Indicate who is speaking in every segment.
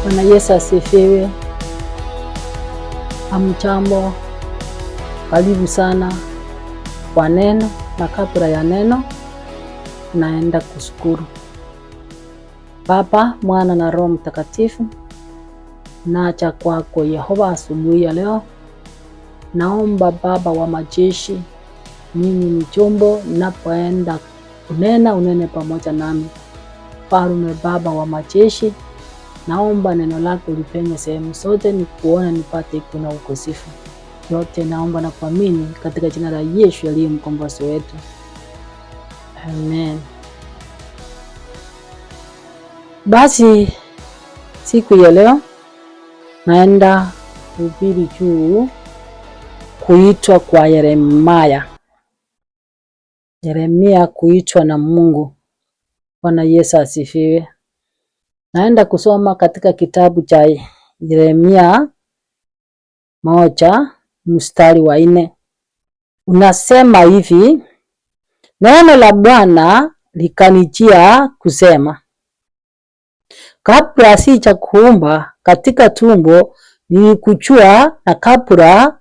Speaker 1: Bwana Yesu asifiwe. Hamjambo, karibu sana kwa neno, na kabla ya neno naenda kushukuru. Baba, Mwana na Roho Mtakatifu, naja kwako Yehova asubuhi ya leo. Naomba Baba wa majeshi, mimi ni chombo, napoenda unene pamoja nami. Mfalme Baba wa majeshi, naomba neno lako lipenye sehemu zote, nikuone nipate kuna ukosifu. Yote naomba na kuamini katika jina la Yesu aliye mkombozi wetu. Amen. Basi siku ya leo naenda kuhubiri juu kuitwa kwa Yeremia. Yeremia kuitwa na Mungu. Bwana Yesu asifiwe. Naenda kusoma katika kitabu cha Yeremia 1:4. Unasema hivi: neno la Bwana likanijia kusema, kabla sija kuumba katika tumbo nilikujua, na kabla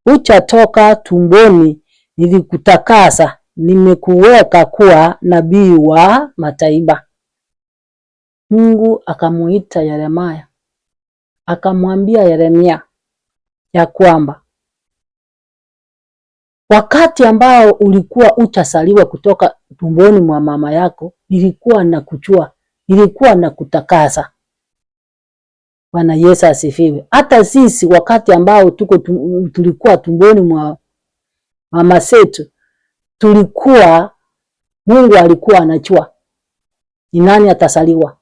Speaker 1: hujatoka tumboni nilikutakasa, nimekuweka kuwa nabii wa mataifa. Mungu akamuita Yeremia, akamwambia Yeremia ya kwamba wakati ambao ulikuwa hujazaliwa kutoka tumboni mwa mama yako, nilikuwa nakujua, nilikuwa nakutakasa. Bwana Yesu asifiwe. Hata sisi wakati ambao tulikuwa tumboni mwa mama zetu, Mungu alikuwa anajua ni nani atazaliwa.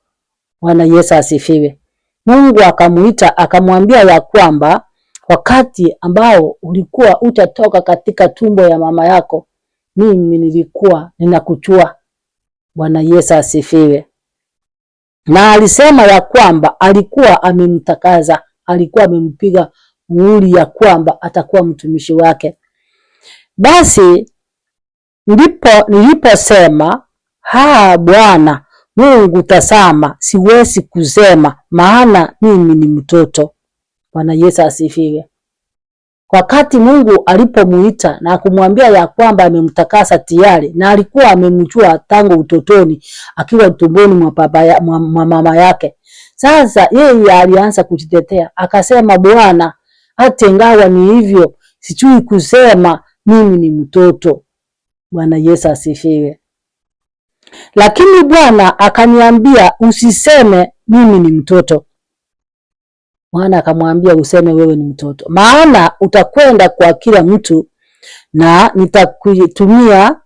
Speaker 1: Bwana Yesu asifiwe. Mungu akamuita, akamwambia ya kwamba wakati ambao ulikuwa hujatoka katika tumbo ya mama yako, mimi nilikuwa ninakujua. Bwana Yesu asifiwe. Na alisema ya kwamba alikuwa amemtakaza, alikuwa amempiga muhuri ya kwamba atakuwa mtumishi wake. Basi niliposema, Bwana Mungu, tazama, siwezi kusema, maana mimi ni mtoto. Bwana Yesu asifiwe. Wakati Mungu alipomuita na kumwambia ya kwamba amemtakasa tayari, na alikuwa amemjua tangu utotoni akiwa tumboni mwa mama yake, sasa yeye alianza kujitetea, akasema, Bwana, hata ingawa ni hivyo, sijui kusema mimi ni mtoto. Bwana Yesu asifiwe. Lakini Bwana akaniambia, usiseme mimi ni mtoto. Bwana akamwambia, useme wewe ni mtoto, maana utakwenda kwa kila mtu na nitakutumia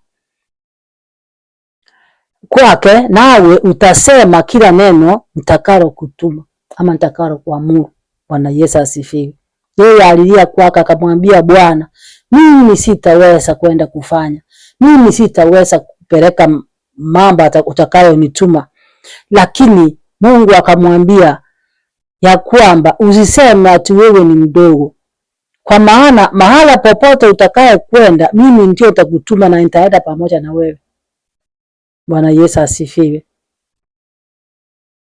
Speaker 1: kwake, nawe utasema kila neno nitakalo kutuma ama nitakalo kuamuru. Bwana Yesu asifiwe. Yeye alilia kwake, akamwambia Bwana, mimi sitaweza kwenda kufanya, mimi sitaweza kupeleka mambo utakayonituma. Lakini Mungu akamwambia ya kwamba usiseme ati wewe ni mdogo, kwa maana mahala popote utakaye kwenda, mimi ndio nitakutuma na nitaenda pamoja na wewe. Bwana Yesu asifiwe.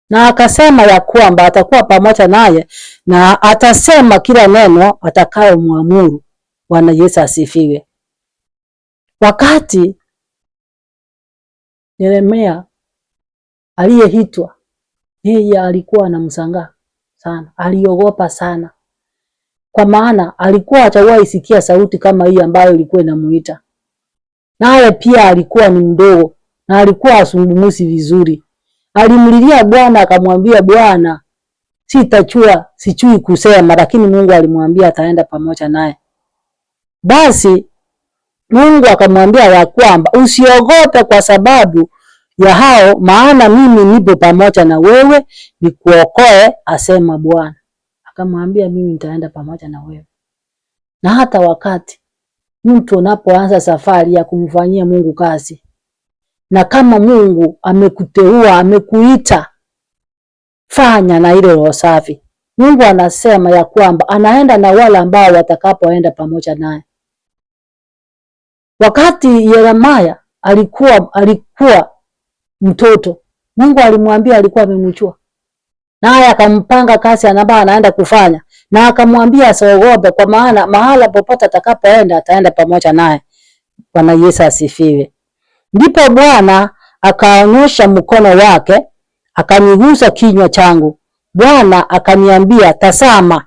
Speaker 1: Na akasema ya kwamba atakuwa pamoja naye na atasema kila neno atakayomwamuru. Bwana Yesu asifiwe. Wakati Yeremia aliyeitwa, yeye alikuwa anamshangaa sana, aliogopa sana, kwa maana alikuwa hajawahi sikia sauti kama hii ambayo ilikuwa inamuita. Naye pia alikuwa ni mdogo na alikuwa asungumusi vizuri. Alimlilia Bwana, akamwambia Bwana, sijui kusema, lakini Mungu alimwambia ataenda pamoja naye. Basi Mungu akamwambia ya kwamba usiogope kwa sababu ya hao, maana mimi nipo pamoja na wewe nikuokoe, asema Bwana. Akamwambia mimi nitaenda pamoja na wewe. Na hata wakati mtu unapoanza safari ya kumfanyia Mungu kazi, na kama Mungu amekuteua, amekuita, fanya na ile roho safi. Mungu anasema ya kwamba anaenda na wale ambao watakapoenda pamoja naye. Wakati Yeremia alikuwa mtoto, Mungu alimwambia alikuwa amemjua. naye akampanga kazi ambayo anaenda kufanya, na akamwambia asiogope, kwa maana mahala popote atakapoenda ataenda pamoja naye. Bwana Yesu asifiwe. Ndipo Bwana akaonyesha mkono wake, akanigusa kinywa changu. Bwana akaniambia, tazama,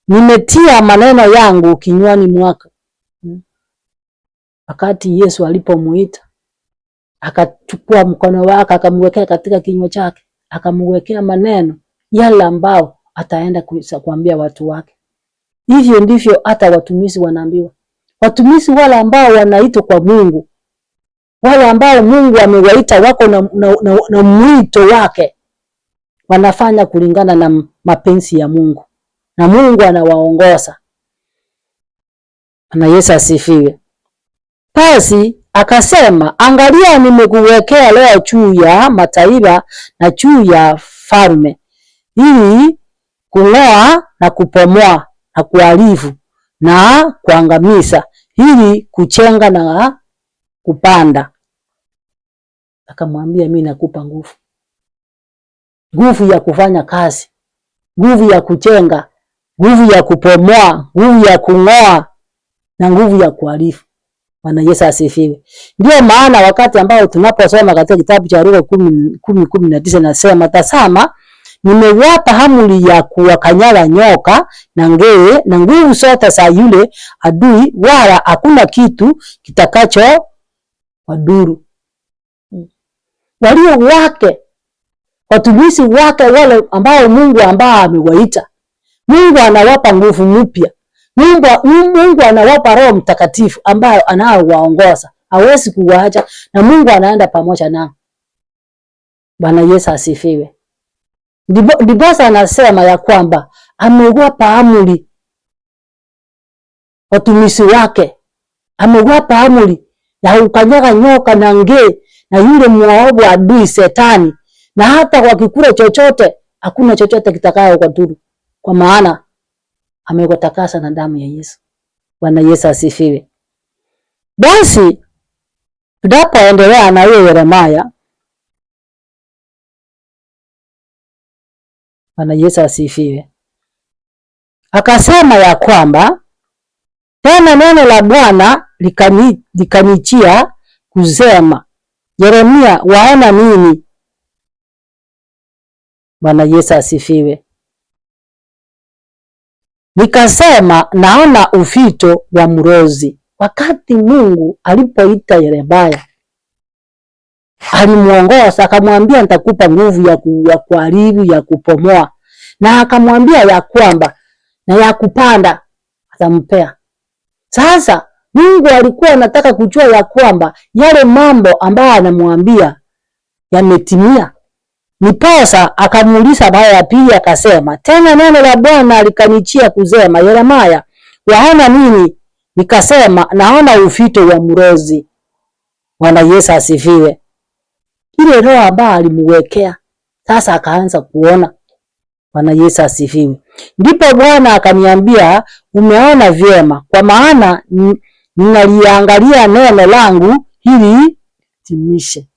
Speaker 1: nimetia maneno yangu kinywani mwako. Wakati Yesu alipomuita, akachukua mkono wake akamwekea katika kinywa chake, akamwekea maneno yale ambao ataenda kuambia watu wake. Hivyo ndivyo hata watumishi wanaambiwa. Watumishi wale ambao wanaitwa kwa Mungu, wale ambao Mungu amewaita, wako na mwito wake, wanafanya kulingana na mapenzi ya Mungu, na Mungu anawaongoza. Na Yesu asifiwe. Basi akasema, angalia, nimekuwekea leo juu ya mataifa na juu ya falme, ili kung'oa na kupomoa na kuharibu na kuangamiza, ili kujenga na kupanda. Akamwambia, mimi nakupa nguvu. Nguvu ya kufanya kazi, nguvu ya kujenga, nguvu ya kupomoa, nguvu ya kung'oa na nguvu ya kuharibu. Bwana Yesu asifiwe. Ndio maana wakati ambao tunaposoma katika kitabu cha Luka 10:19 nasema, tazama, nimewapa amri ya kuwakanyaga nyoka na ngee na nguvu zote za yule adui, wala hakuna kitu kitakacho wadhuru. Walio wake, watumishi wake, wale ambao Mungu ambao amewaita, Mungu anawapa nguvu mpya. Mungu anawapa Roho Mtakatifu ambaye anaowaongoza, hawezi kuwaacha, na Mungu anaenda pamoja nao. Bwana Yesu asifiwe. Ndiposa anasema ya kwamba amewapa amri watumishi wake, amewapa amri ya kukanyaga nyoka na ngee na yule mwovu adui Shetani, na hata wakikula chochote hakuna chochote kitakayo kudhuru, kwa maana amewatakasa na damu ya Yesu. Bwana Yesu asifiwe. Basi tunapoendelea na huyo Yeremia, Bwana Yesu asifiwe, akasema ya kwamba, tena neno la Bwana likanijia kusema, Yeremia, waona nini? Bwana Yesu asifiwe. Nikasema, naona ufito wa mrozi. Wakati Mungu alipoita Yeremia, alimuongoza akamwambia, nitakupa nguvu ya kuharibu, ya kupomoa, na akamwambia ya kwamba na ya kupanda atampea. Sasa Mungu alikuwa anataka kujua ya kwamba yale mambo ambayo anamwambia yametimia. Niposa akamuuliza mara ya pili, akasema, tena neno la Bwana likanijia kusema, Yeremia, waona nini? Nikasema, naona ufito wa mrozi. Bwana Yesu asifiwe. Ile roho ambayo alimwekea sasa akaanza kuona. Bwana Yesu asifiwe. Ndipo Bwana akaniambia, umeona vyema, kwa maana ninaliangalia neno langu ili timishe.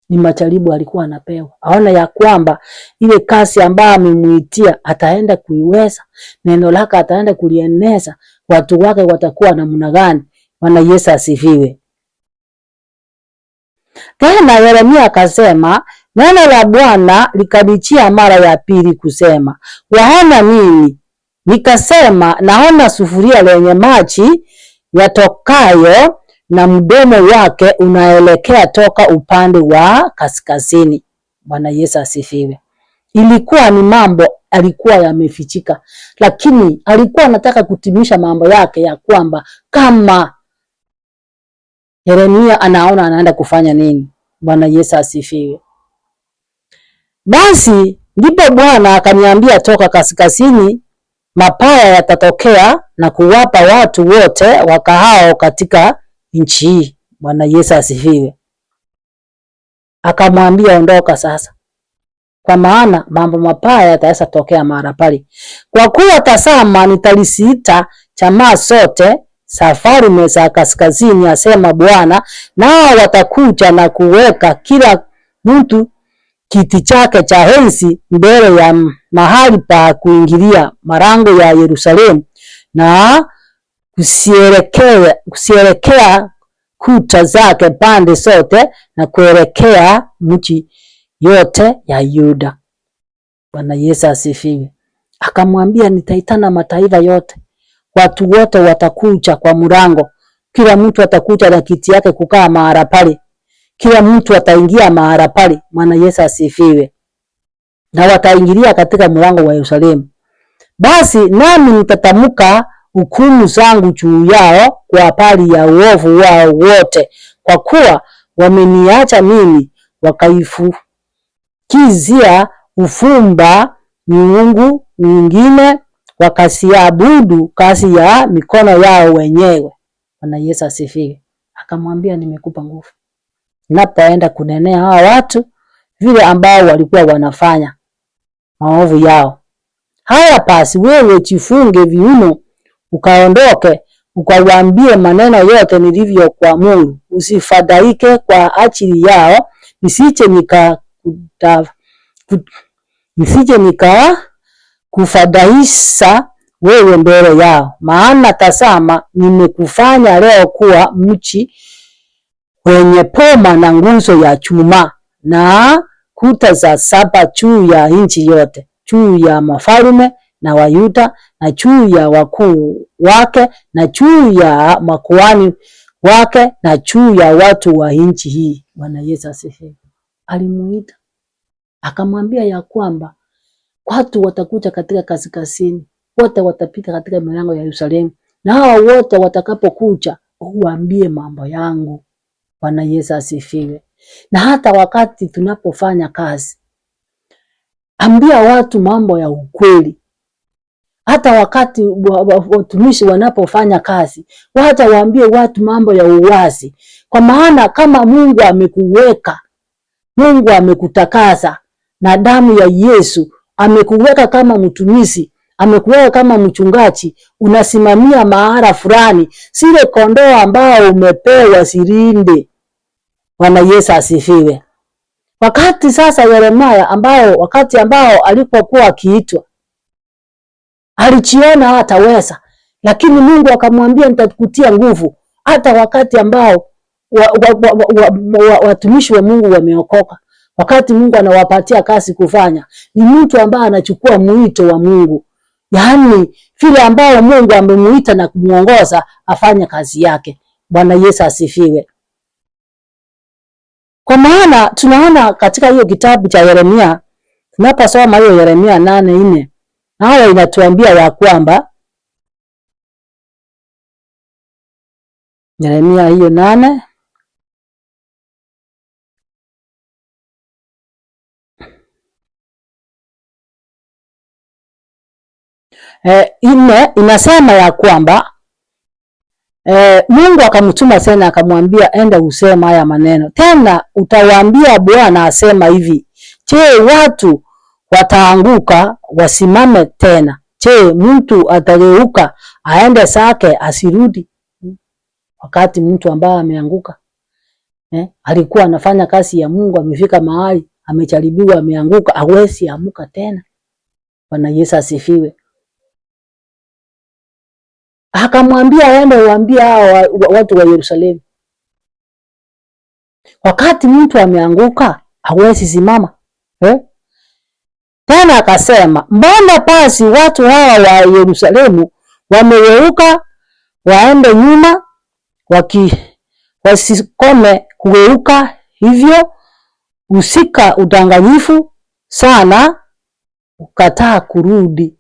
Speaker 1: Ni majaribu alikuwa anapewa, aona ya kwamba ile kazi ambayo amemuitia ataenda kuiweza, neno lake ataenda kulieneza, watu wake watakuwa namna gani. Bwana Yesu asifiwe. Tena Yeremia akasema, neno la Bwana likanijia mara ya pili kusema, waona nini? Nikasema, naona sufuria lenye maji yatokayo na mdomo wake unaelekea toka upande wa kaskazini. Bwana Yesu asifiwe. Ilikuwa ni mambo alikuwa yamefichika, lakini alikuwa anataka kutimisha mambo yake ya kwamba kama Yeremia anaona anaenda kufanya nini. Bwana Yesu asifiwe. Basi ndipo Bwana akaniambia, toka kaskazini mapaya yatatokea na kuwapa watu wote wakahao katika nchi hii. Bwana Yesu asifiwe. Akamwambia, ondoka sasa, kwa maana mambo mapaya yataweza tokea mara pale. Kwa kuwa tazama, nitalisiita jamaa zote za falme za kaskazini, asema Bwana, nao watakuja na kuweka kila mtu kiti chake cha enzi mbele ya mahali pa kuingilia malango ya Yerusalemu na kusielekea kuta zake pande zote na kuelekea mji yote ya Yuda. Bwana Yesu asifiwe. Akamwambia, nitaitana mataifa yote, watu wote watakuja kwa mlango, kila mtu atakuja na kiti yake kukaa mahali pale, kila mtu ataingia mahali pale. Bwana Yesu asifiwe. Na wataingilia katika mlango wa Yerusalemu. Basi nami nitatamka hukumu zangu juu yao kwa habari ya uovu wao wote, kwa kuwa wameniacha mimi, wakaifukizia ufumba miungu mingine, wakasiabudu kazi ya mikono yao wenyewe. Bwana Yesu asifiwe. Akamwambia, nimekupa nguvu napoenda kunenea hawa watu vile ambao walikuwa wanafanya maovu yao. Haya basi, wewe jifunge viuno, ukaondoke, ukawaambie maneno yote nilivyokuamuru, usifadhaike kwa ajili yao, nisije nikakufadhaisha wewe mbele yao. Maana tazama, nimekufanya leo kuwa mji wenye poma na nguzo ya chuma na kuta za saba juu ya nchi yote, juu ya mafalme na Wayuda na juu ya wakuu wake na juu ya makuhani wake na juu ya watu wa nchi hii. Bwana Yesu asifiwe. Alimuita akamwambia ya kwamba watu watakuja katika kaskazini, wote watapita katika milango ya Yerusalemu, na hao wote watakapokuja uambie mambo yangu. Bwana Yesu asifiwe. Na hata wakati tunapofanya kazi, ambia watu mambo ya ukweli. Hata wakati watumishi wanapofanya kazi, wacha waambie watu mambo ya uwazi. Kwa maana kama Mungu amekuweka, Mungu amekutakasa na damu ya Yesu, amekuweka kama mtumishi, amekuweka kama mchungaji, unasimamia mahala fulani, sile kondoo ambao umepewa silinde. Bwana Yesu asifiwe. Wakati sasa Yeremia wakati ambao alipokuwa akiitwa, alijiona hataweza, lakini Mungu akamwambia, nitakutia nguvu. Hata wakati ambao watumishi wa Mungu wameokoka, wakati Mungu anawapatia kazi kufanya, ni mtu ambaye anachukua mwito wa Mungu, yaani vile ambao Mungu amemuita na kumuongoza afanye kazi yake. Bwana Yesu asifiwe. Kwa maana tunaona katika hiyo kitabu cha Yeremia, tunaposoma hiyo Yeremia 8:4, hayo inatuambia ya kwamba Yeremia hiyo 8 inasema ya kwamba Mungu akamtuma tena akamwambia, enda usema haya maneno tena, utawaambia Bwana asema hivi, je, watu wataanguka wasimame tena? Je, mtu atageuka aende zake asirudi? Wakati mtu ambaye ameanguka, alikuwa anafanya kazi ya Mungu, amefika mahali amejaribiwa, ameanguka, hawezi amuka tena. Bwana Yesu asifiwe. Akamwambia aende waambie hao watu wa Yerusalemu. Wakati mtu ameanguka hawezi simama. Tena akasema, mbona basi watu hawa wa Yerusalemu wamegeuka waende nyuma, wasikome kugeuka hivyo? Usika udanganyifu sana, ukataa kurudi.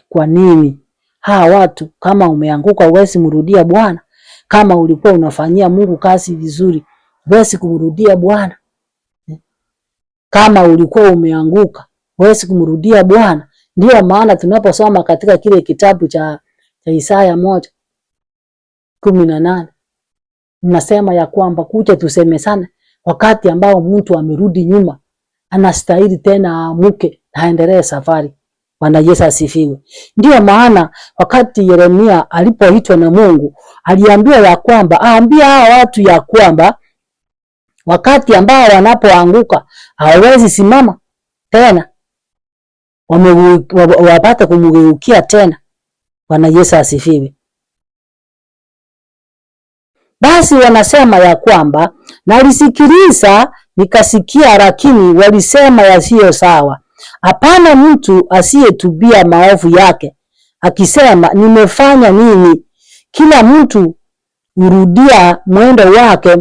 Speaker 1: Kwa nini? Hawa watu, kama umeanguka huwezi mrudia Bwana. Kama ulikuwa unafanyia Mungu kazi vizuri, huwezi kumrudia Bwana. Kama ulikuwa umeanguka, huwezi kumrudia Bwana. Ndio maana tunaposoma katika kile kitabu cha Isaya 1:18, nasema ya kwamba kuja tuseme sana, wakati ambao mtu amerudi nyuma, anastahili tena aamuke na aendelee safari. Bwana Yesu asifiwe. Ndio maana wakati Yeremia alipoitwa na Mungu, aliambiwa ya kwamba aambia hawa watu ya kwamba wakati ambao wanapoanguka hawawezi simama tena, wapate kumgeukia tena. Bwana Yesu asifiwe. Basi wanasema ya kwamba nalisikiliza nikasikia, lakini walisema yasiyo sawa. Hapana mtu asiyetubia maovu yake, akisema nimefanya nini? Kila mtu hurudia mwendo wake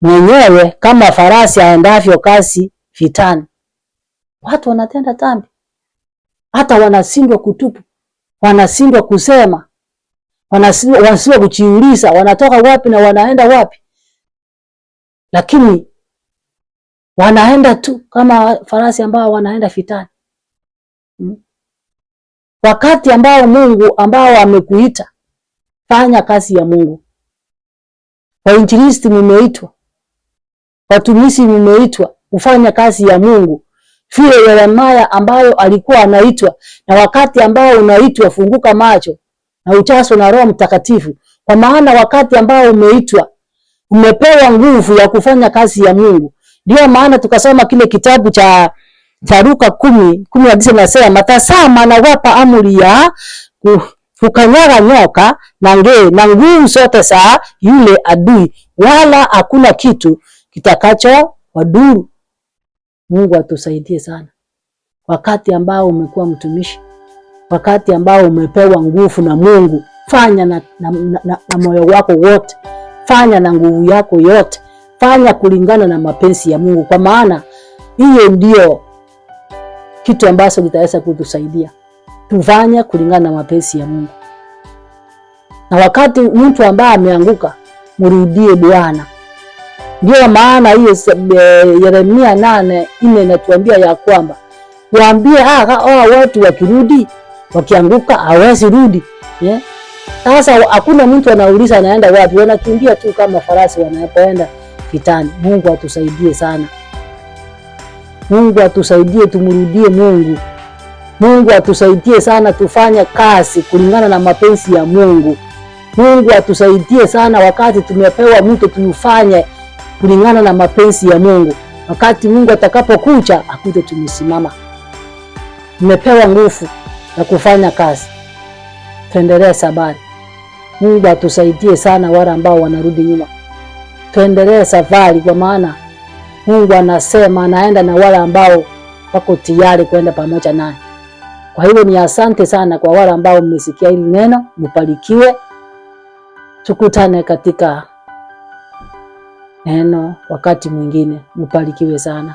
Speaker 1: mwenyewe, kama farasi aendavyo kasi vitani. Watu wanatenda dhambi, hata wanashindwa kutubu, wanashindwa kusema, wanashindwa kujiuliza wanatoka wapi na wanaenda wapi, lakini wanaenda tu kama farasi ambao wanaenda vitani. Wakati ambao Mungu ambao amekuita, fanya kazi ya Mungu. Wainjilisti mumeitwa, watumishi mumeitwa kufanya kazi ya Mungu. Vile Yeremia ambayo alikuwa anaitwa, na wakati ambao unaitwa funguka macho na ujazwe na Roho Mtakatifu, kwa maana wakati ambao umeitwa umepewa nguvu ya kufanya kazi ya Mungu. Ndio maana tukasoma kile kitabu cha Luka 10:10 nasema, tazama nawapa amri ya kukanyaga nyoka na nge na nguvu zote za yule adui, wala hakuna kitu kitakacho wadhuru. Mungu atusaidie sana. Wakati ambao umekuwa mtumishi, wakati ambao umepewa nguvu na Mungu, fanya na moyo wako wote, fanya na nguvu yako yote, fanya kulingana na mapenzi ya Mungu, kwa maana hiyo ndio kitu ambacho kitaweza kutusaidia. Tufanye kulingana na mapenzi ya Mungu. Na wakati mtu ambaye ameanguka, mrudie Bwana. Ndio maana hiyo Yeremia 8:4 inatuambia ya kwamba waambie watu wakirudi, wakianguka hawezi rudi. Sasa hakuna mtu anauliza anaenda wapi, wanakimbia tu kama farasi wanapoenda vitani. Mungu atusaidie sana. Mungu atusaidie tumrudie Mungu. Mungu atusaidie sana tufanye kazi kulingana na mapenzi ya Mungu. Mungu atusaidie sana wakati tumepewa mtu tufanye kulingana na mapenzi ya Mungu. Wakati Mungu atakapokuja akuje tumesimama. Tumepewa nguvu ya kufanya kazi. Tuendelee safari. Mungu atusaidie sana wale ambao wanarudi nyuma. Tuendelee safari, kwa maana Mungu anasema anaenda na wale ambao wako tayari kwenda pamoja naye. Kwa hiyo ni asante sana kwa wale ambao mmesikia hili neno, mbarikiwe. Tukutane katika neno wakati mwingine. Mbarikiwe sana.